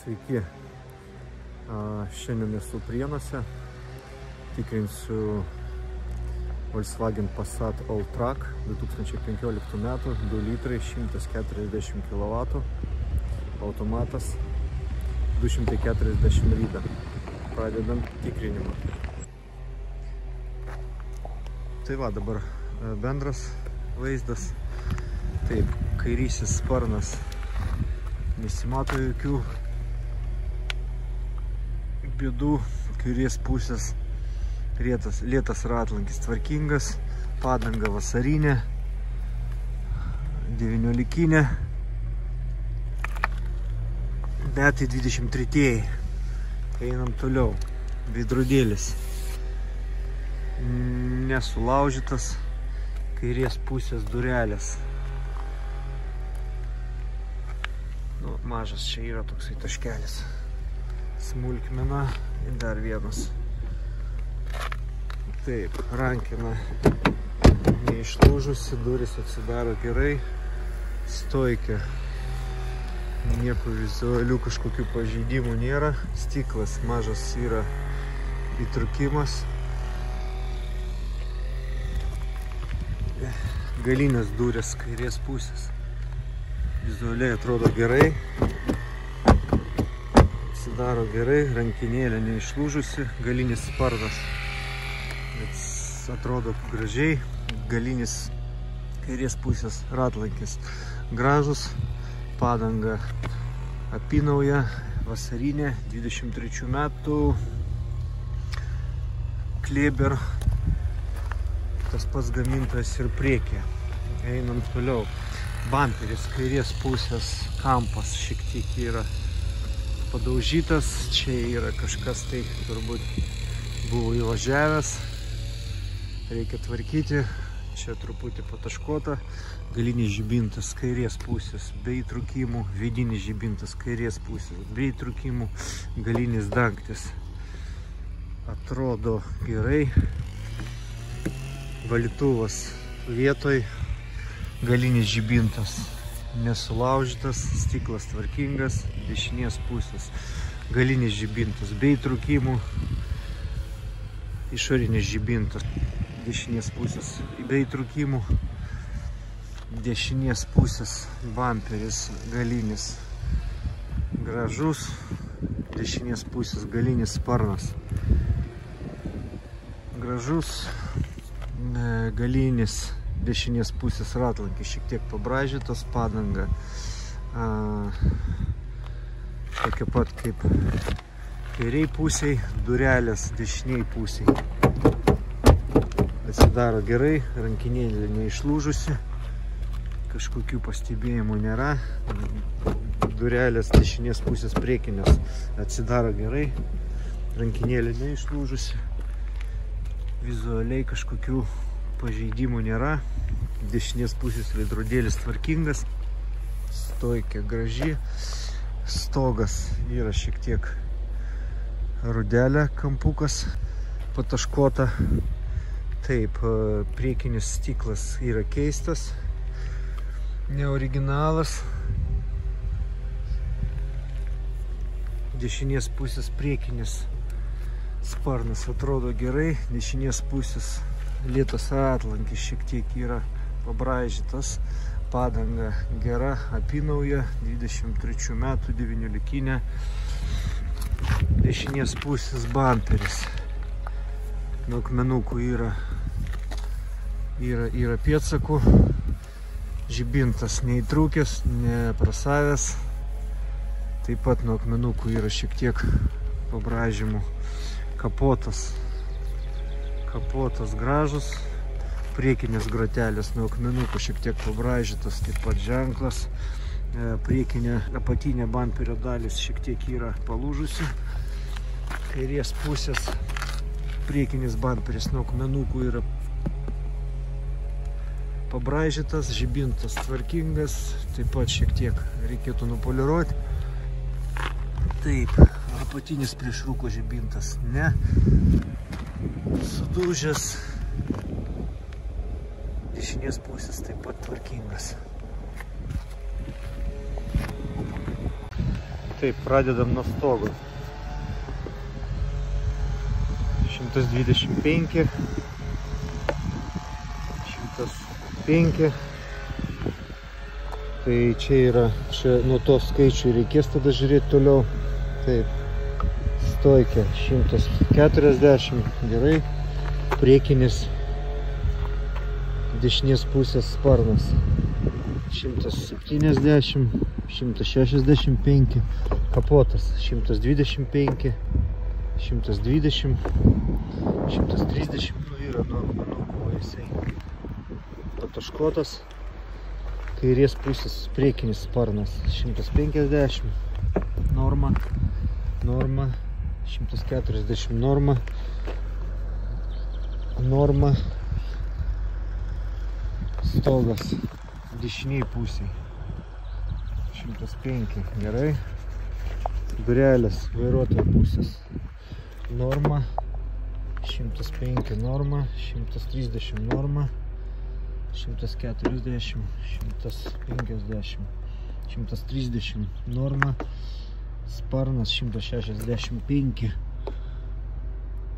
Sveiki, šiandien esu Prienuose, tikrinsiu Volkswagen Passat Alltrack 2015 metų, 2 litrai, 140 kW, automatas, 240 ryda. Pradedam tikrinimą. Tai va, dabar bendras vaizdas. Taip, kairysis sparnas nesimato jokių bėdų, kairės pusės lėtas ratlankis tvarkingas, padanga vasarinė, 19-kinė, metai 23. Einam toliau. Veidrodėlis nesulaužytas, kairės pusės durelės. Nu, mažas čia yra toksai taškelis. Smulkmena ir dar vienas. Taip, rankina neišlūžusi, durys atsidaro gerai, stoikė, nieko vizualių kažkokių pažeidimų nėra, stiklas mažas yra įtrukimas, galinės durės kairės pusės, vizualiai atrodo gerai, atsidaro gerai, rankinėlė neišlūžusi, galinis sparnas atrodo gražiai, galinis kairės pusės ratlankis gražus, padanga apynauja, vasarinė, 23 metų, Kleber, tas pats gamintojas ir priekė. Einam toliau. Bamperis kairės pusės kampas šiek tiek yra padaužytas, čia yra kažkas tai turbūt buvo įvažiavęs, reikia tvarkyti, čia truputį pataškota, galinis žibintas kairės pusės be įtrūkimų, vidinis žibintas kairės pusės be įtrūkimų, galinis dangtis atrodo gerai, valytuvas vietoj, galinis žibintas nesulaužytas, stiklas tvarkingas, dešinės pusės galinis žibintas be įtrūkimų, išorinis žibintas dešinės pusės be įtrūkimų, dešinės pusės bamperis galinis gražus, dešinės pusės galinis sparnas gražus, galinis dešinės pusės ratlankis šiek tiek pabraižytas, padanga tokia pat kaip kairiai pusiai, durelės dešiniai pusiai. Atsidaro gerai, rankinėlė neišlūžusi, kažkokių pastebėjimų nėra, durelės dešinės pusės priekinės atsidaro gerai, rankinėlė neišlūžusi, vizualiai kažkokių pažeidimų nėra, dešinės pusės veidrodėlis tvarkingas, stoikė graži, stogas yra šiek tiek rudelė, kampukas pataškota. Taip, priekinis stiklas yra keistas, neoriginalas, dešinės pusės priekinis sparnas atrodo gerai, dešinės pusės lėtas ratlankis šiek tiek yra pabraižytas, padanga gera, apynauja, 23 metų, 19-kinė, dešinės pusės bamperis, nuo akmenukų yra pėdsakų, žibintas neįtrūkęs, neprasavęs, taip pat nuo akmenukų yra šiek tiek pabraižymų, kapotas gražus, priekinės grotelės nuo akmenukų šiek tiek pabraižytas, taip pat ženklas, priekinė apatinė bamperio dalis šiek tiek yra palūžusi, kairės pusės priekinis bamperis nuo akmenukų yra pabraižytas, žibintas tvarkingas, taip pat šiek tiek reikėtų nupoliruoti. Taip, apatinis priešrūko žibintas ne sudūžęs, dešinės pusės taip pat tvarkingas. Taip, pradedam nuo stogo. 125, 105. Tai čia yra, čia nuo to skaičių reikės tada žiūrėti toliau. Taip, stoikė 140, gerai. Priekinis dešinės pusės sparnas 170, 165, kapotas 125, 120, 130, nu yra, manau, buvo jisai pataškotas. Kairės pusės priekinis sparnas 150, norma, 140, norma, stogas dešiniai pusiai 105, gerai. Durelės vairuotojo pusės norma 105, norma 130, norma 140, 150, 130, norma, sparnas 165,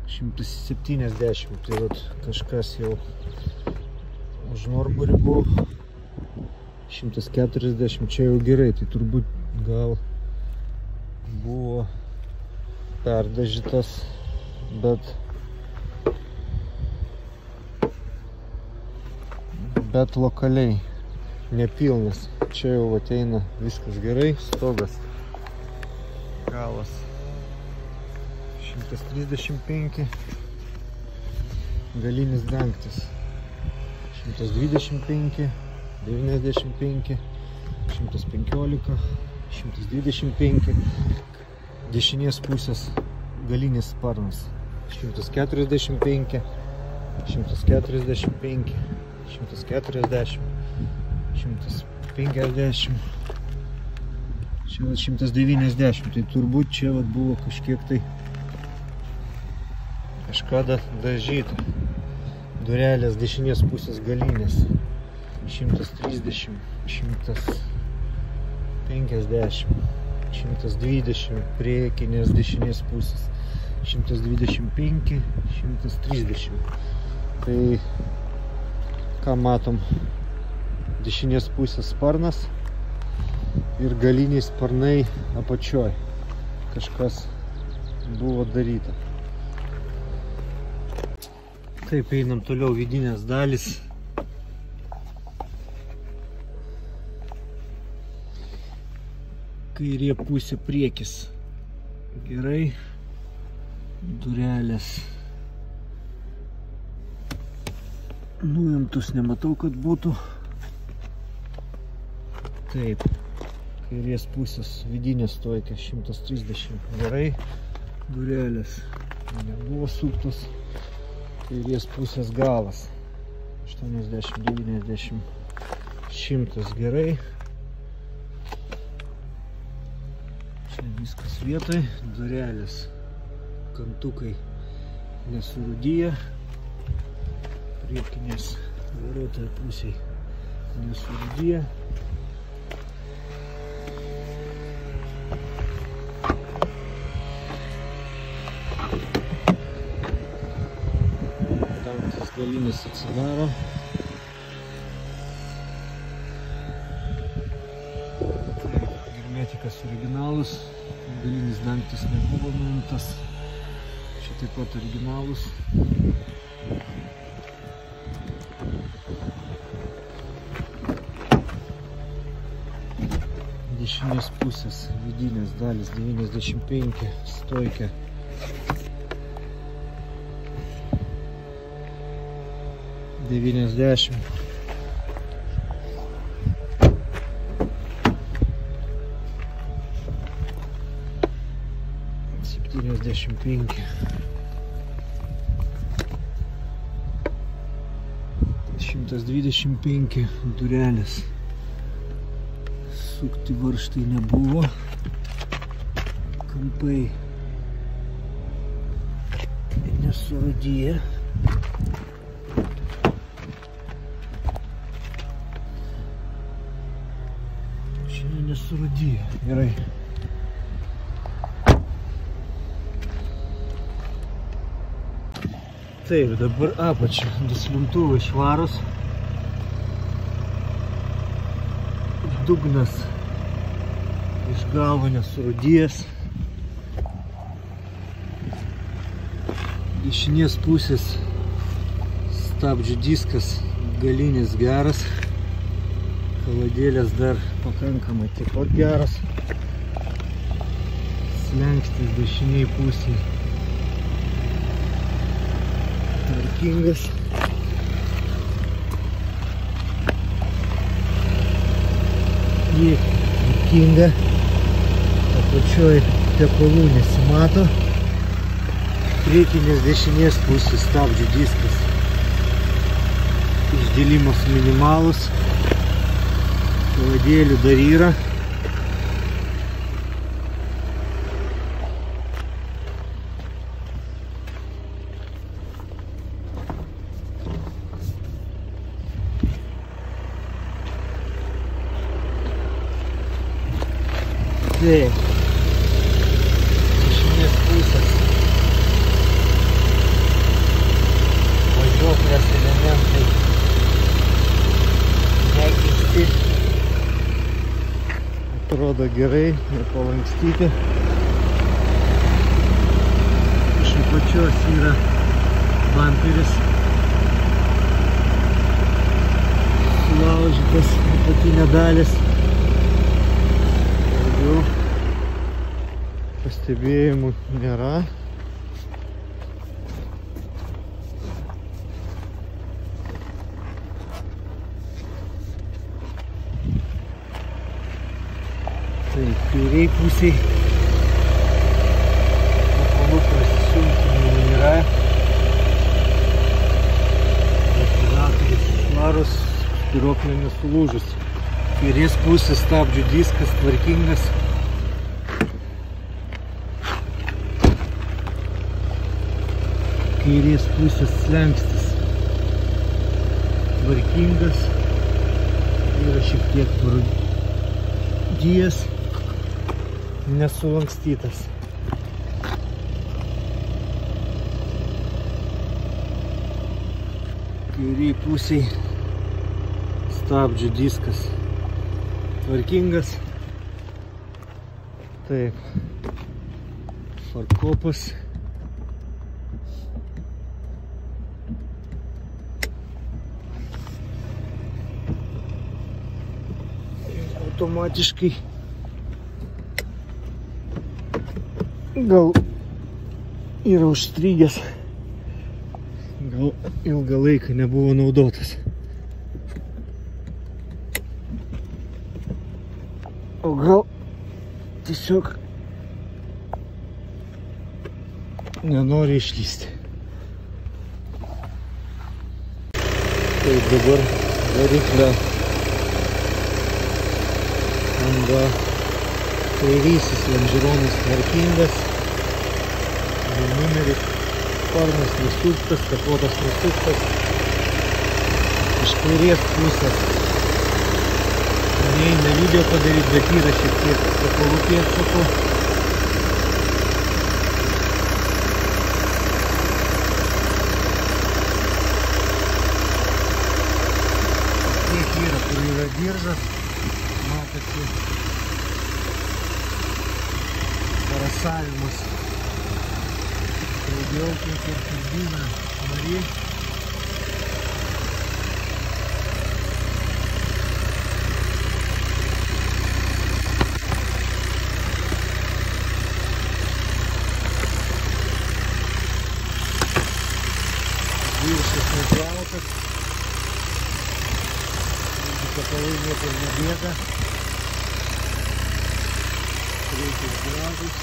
170, tai vat kažkas jau už normų ribų, 140, čia jau gerai, tai turbūt gal buvo perdažytas, bet lokaliai, nepilnas. Čia jau ateina viskas gerai, stogas, galas 135, galinis dangtis 125, 95, 115, 125, dešinės pusės galinis sparnas 145, 145, 140, 150, čia 190, tai turbūt čia buvo kažkiek tai kažkada dažyta. Durelės dešinės pusės galinės 130, 150, 120, priekinės dešinės pusės 125, 130. Tai ką matom, dešinės pusės sparnas ir galiniai sparnai apačioj. Kažkas buvo daryta. Taip, einam toliau, vidinės dalys. Kairė pusė priekis. Gerai. Durelės. Nuimtus nematau, kad būtų. Taip. Kairės pusės vidinė stoikė 130. Gerai. Durelės nebuvo suktos. Kairės pusės galas 80, 90, 100, gerai. Čia viskas vietoj. Durelės, kantukai nesurūdyja. Priekinės vairuotojo pusiai nesurūdyja. Galinis atsidaro. Hermetikas originalus. Galinis dangtis nebuvo nuimtas. Čia taip pat originalus. Dešinės pusės vidinės dalys 95, stoikė. 90. Septyniasdešimt penki. 125 durelės. Sukti varžtai nebuvo. Kampai nesurūdyja. Nesurūdyja. Gerai. Taip, dabar apačia duslimtuvai švarus. Dugnas iš galo nesurūdijęs. Dešinės pusės stabdžių diskas galinis geras. Kaladėlės dar pakankamai taip pat geras. Slenkstis dešiniai pusėje tvarkingas. Priekį tvarkinga. Apačioj tepalų nesimato. Priekinės dešinės pusės stabdžių diskas. Išdėlimas minimalus. Kaladėlių dar yra. Taip. Dešinės pusės. Važiuoklės elementai nekeisti. Atrodo gerai, nepalankstyti. Iš apačios yra bamperis. Sulaužytas apatinė dalis. Daugiau pastebėjimų nėra. Taip, kairiai pusiai apvalų prasisunkimų nėra. Akumuliatorius švarus, spyruoklė nesulūžus. Kairės pusės stabdžių diskas tvarkingas. Kairės pusės slenkstis tvarkingas. Yra šiek tiek parūdijęs. Nesulankstytas. Kairiai pusiai stabdžių diskas tvarkingas. Taip. Farkopas. Automatiškai gal yra užstrigęs, gal ilgą laiką nebuvo naudotas. O gal tiesiog nenori išlysti. Taip, dabar variklio anga kairysis lonžironas tvarkingas. Numeris, sparnas nesuktas, kapotas nesuktas. Iš kairės pusės neina video padaryti, bet yra šiek tiek tepalų pėdsakų. Tiek yra, kur yra diržas, matosi parasavimas. Daugiau kaip ir turbina mari. Viršas nuplautas. Kapalai niekur nebėga. Priekis gražus.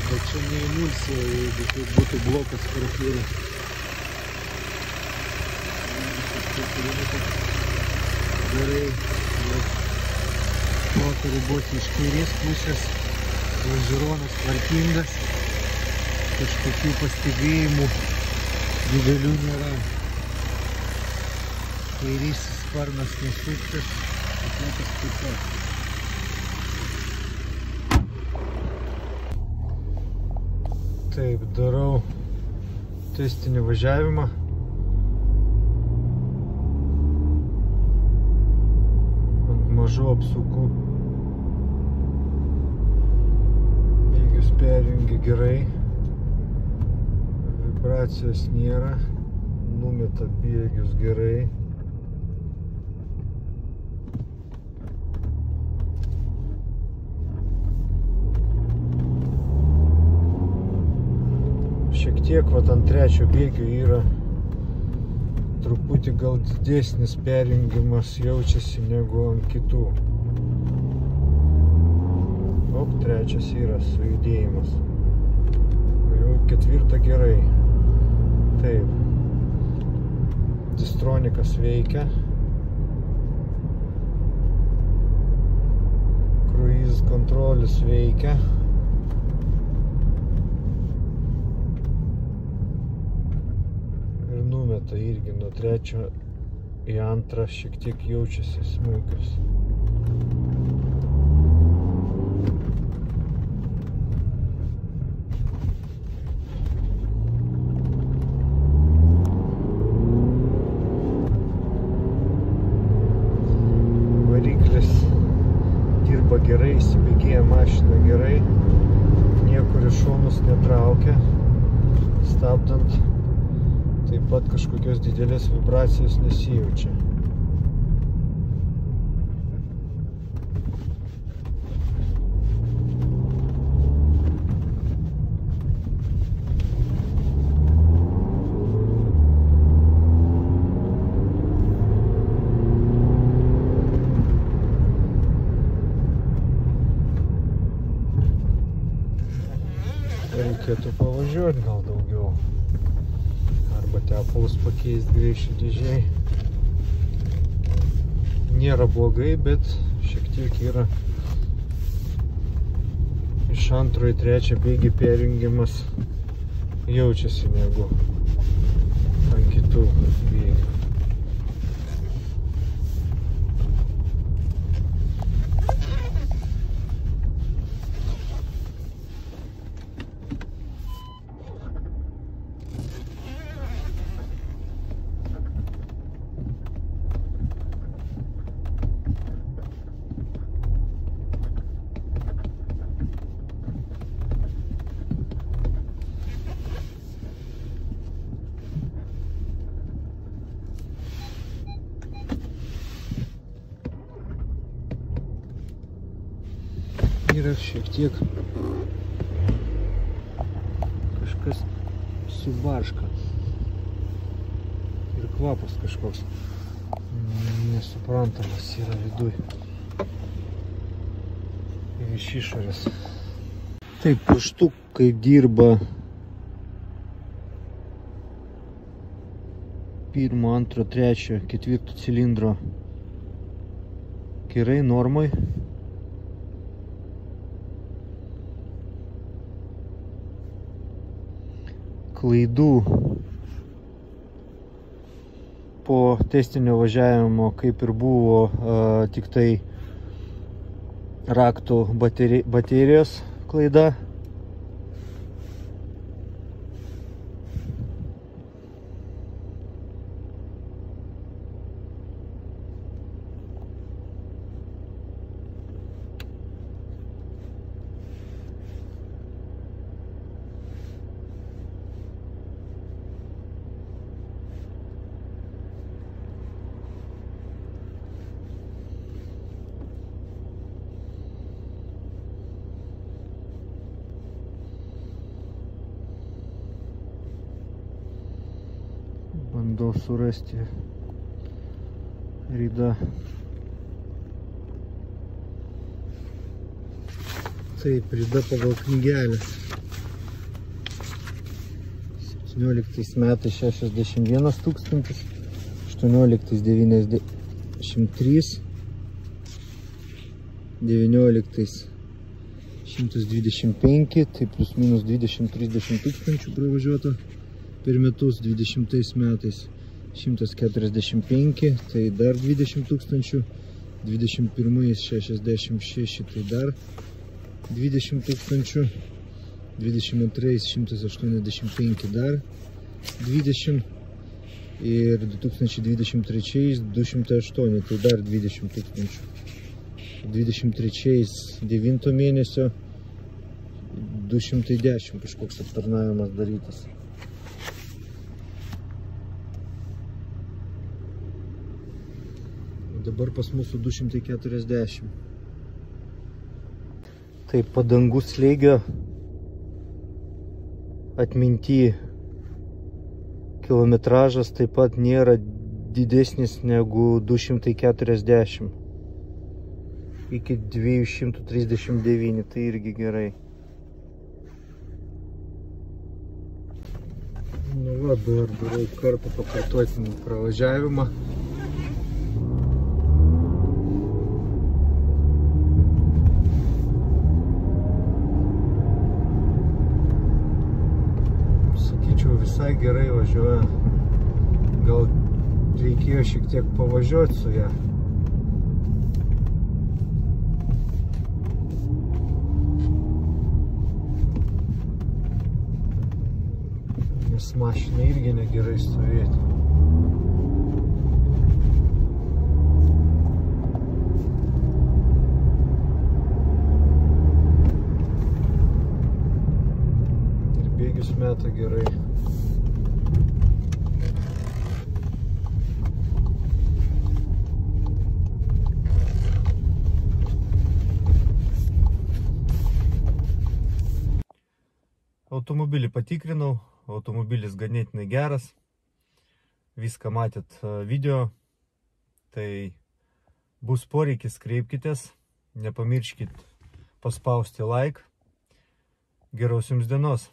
Bet čia ne emulsija, jeigu tai būtų blokas parafūras. Gerai, motorių bus iš kairės pusės, lonžironas tvarkingas, kažkokių pastebėjimų didelių nėra. Kairysis sparnas nesuktas, kiekvienas taip pat. Taip, darau testinį važiavimą. Ant mažų apsukų. Bėgius perjungia gerai. Vibracijos nėra. Numeta bėgius gerai. Šiek tiek vat ant trečio bėgio yra truputį gal didesnis perjungimas jaučiasi negu ant kitų. Op, trečias yra sujudėjimas. O jau ketvirta gerai. Taip. Distronikas veikia. Cruise kontrolis veikia. Numeta irgi nuo trečio į antrą šiek tiek jaučiasi smūgius. Variklis dirba gerai, įsibėgėja mašina gerai, niekur iš šonus netraukia, stabdant. Taip pat kažkokios didelės vibracijos nesijaučia. Reikėtų pavažiuoti gal daugiau. Arba tepalus pakeisti greičių dėžiai. Nėra blogai, bet šiek tiek yra iš antro į trečią bėgį perjungimas jaučiasi negu ant kitų bėgių. Yra šiek tiek kažkas subarška ir kvapas kažkoks nesuprantamas yra viduj ir iš išorės. Taip, puštukai dirba pirmo, antro, trečio, ketvirto cilindro gerai, normai. Klaidų po testinio važiavimo kaip ir buvo, tik tai raktų baterijos klaida. Bandau surasti ridą. Taip, rida pagal knygelę. 17 metais 61 tūkstantis, 18 93, 19 125, tai plus minus 20-30 tūkstančių pravažiuota per metus 20 metais. 145, tai dar 20 tūkstančių, 21 66, tai dar 20 tūkstančių, 22 185 dar 20 ir 2023 208, tai dar 20 tūkstančių. 23 9 mėnesio 210 kažkoks aptarnavimas darytas. Dabar pas mūsų 240. Tai padangų slėgio atminty kilometražas taip pat nėra didesnis negu 240. Iki 239, tai irgi gerai. Nu va, dar darau kartą pakartotinį pravažiavimą. Sakyčiau, visai gerai važiuoja. Gal reikėjo šiek tiek pavažiuoti su ją. Nes mašina irgi negerai stovėti. Ir bėgius meta gerai. Automobilį patikrinau. Automobilis ganėtinai geras. Viską matėt video. Tai bus poreikis, kreipkitės. Nepamirškit paspausti like. Geros jums dienos.